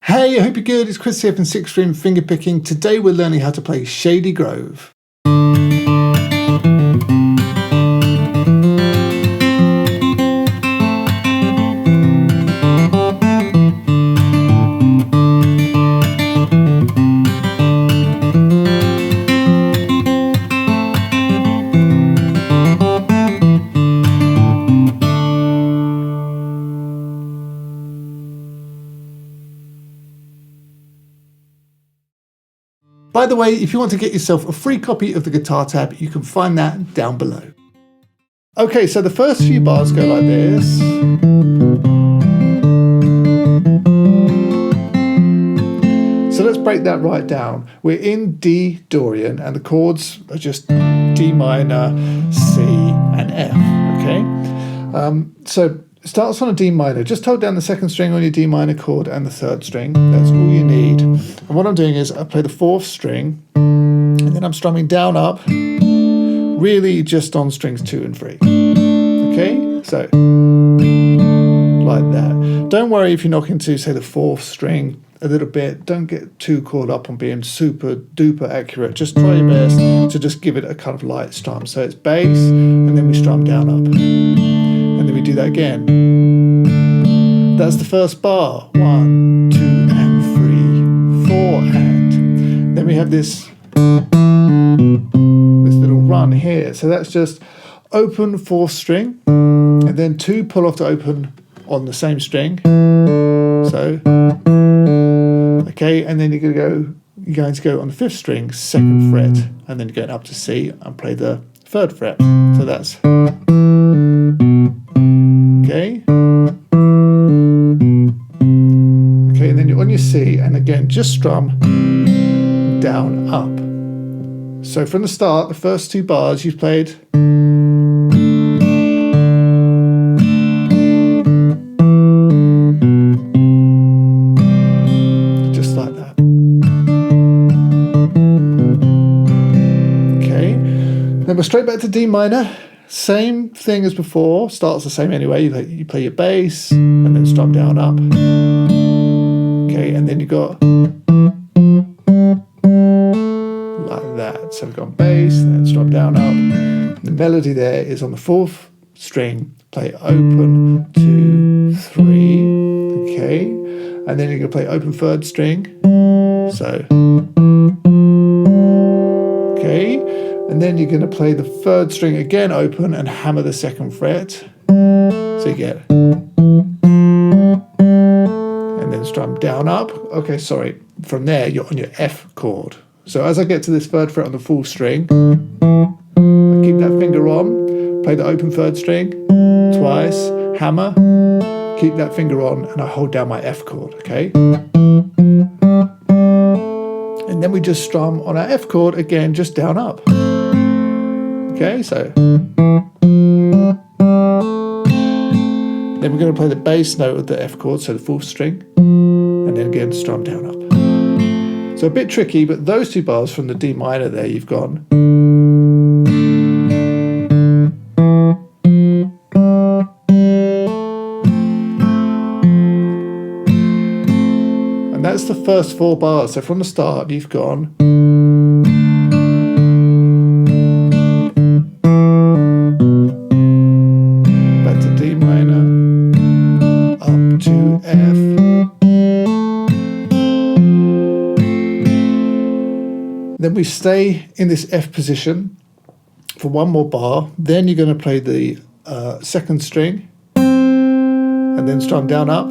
Hey, I hope you're good. It's Chris here from 6th String Fingerpicking. Today we're learning how to play Shady Grove. By the way, if you want to get yourself a free copy of the guitar tab, you can find that down below. Okay, so the first few bars go like this. So let's break that right down. We're in D Dorian and the chords are just D minor, C and F, okay? So it starts on a D minor. Just hold down the second string on your D minor chord and the third string. That's all you need. And what I'm doing is I play the fourth string and then I'm strumming down up, really just on strings 2 and 3. Okay, so like that. Don't worry if you knock into, say, the fourth string a little bit. Don't get too caught up on being super duper accurate. Just try your best to just give it a kind of light strum. So it's bass and then we strum down up. And then we do that again. That's the first bar. 1, 2, and 3, 4, and. Then we have this little run here. So that's just open fourth string, and then 2 pull off to open on the same string. So, okay, and then you're going to go on the 5th string, 2nd fret, and then you're going up to C and play the 3rd fret. So that's. Okay. Okay, and then you're on your C, and again, just strum down, up. So from the start, the first 2 bars you've played. Just like that. Okay, then we're straight back to D minor. Same thing as before, starts the same anyway. You play your bass and then strum down, up. Okay, and then you got like that. So we've got bass, then strum down, up. The melody there is on the 4th string. Play open, 2, 3. Okay, and then you're going to play open 3rd string. So, okay, and then you're going to play the 3rd string again open and hammer the 2nd fret. So you get, and then strum down, up. Okay, sorry. From there, you're on your F chord. So as I get to this 3rd fret on the full string, I keep that finger on, play the open 3rd string twice, hammer, keep that finger on, and I hold down my F chord, okay? And then we just strum on our F chord again, just down, up. Okay, so. Then we're going to play the bass note of the F chord, so the 4th string, and then again strum down, up. So a bit tricky, but those 2 bars from the D minor there, you've gone. And that's the first 4 bars. So from the start, you've gone. Back to D minor, up to F. Then we stay in this F position for 1 more bar. Then you're going to play the 2nd string and then strum down, up.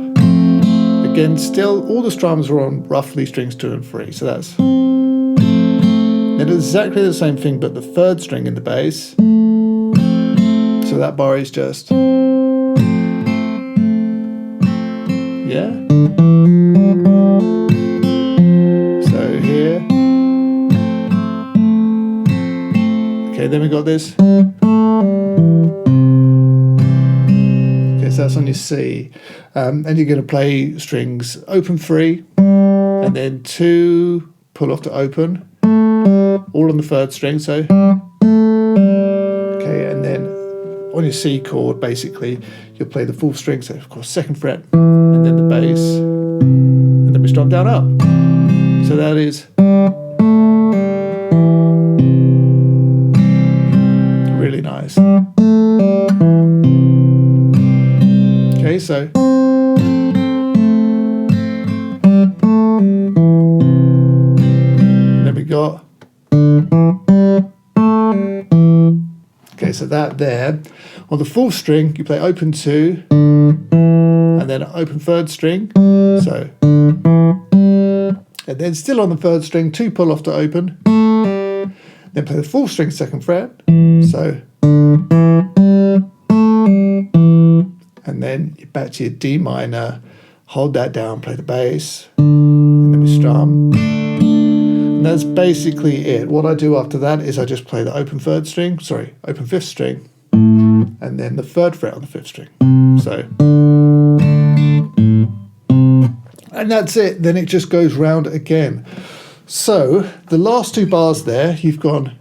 Again, still all the strums are on roughly strings 2 and 3. So that's then exactly the same thing, but the 3rd string in the bass. So that bar is just, yeah. So here. Okay, then we got this. Okay, so that's on your C. And you're going to play strings open 3, and then 2 pull off to open, all on the 3rd string. So, okay, and then on your C chord, basically, you'll play the 4th string. So, of course, 2nd fret, and then the bass, and then we strum drop down up. So that is really nice. Okay, so then we got, okay, so that there. On the fourth string, you play open 2, and then open 3rd string. So, and then still on the 3rd string, 2 pull off to open. Then play the 4th string 2nd fret. So, and then you're back to your D minor. Hold that down, play the bass, and then we strum. And that's basically it. What I do after that is I just play the open 5th string, and then the 3rd fret on the 5th string. So, and that's it. Then it just goes round again. So the last 2 bars there, you've gone,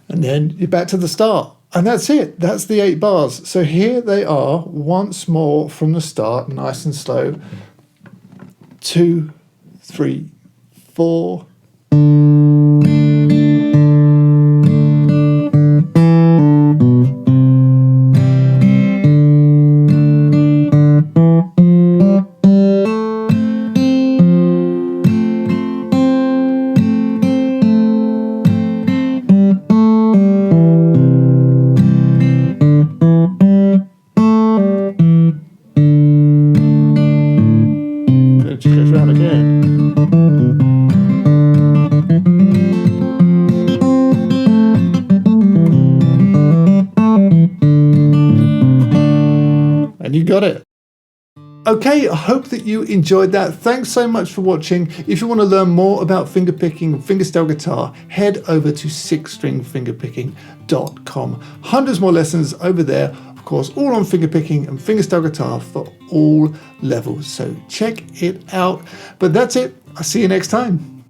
and then you're back to the start. And that's it. That's the 8 bars. So here they are once more from the start, nice and slow. 2, 3, 4. It just goes round again. And you got it. Okay, I hope that you enjoyed that. Thanks so much for watching. If you want to learn more about fingerpicking and fingerstyle guitar, head over to sixstringfingerpicking.com. Hundreds more lessons over there, of course, all on fingerpicking and fingerstyle guitar for all levels. So check it out. But that's it. I'll see you next time.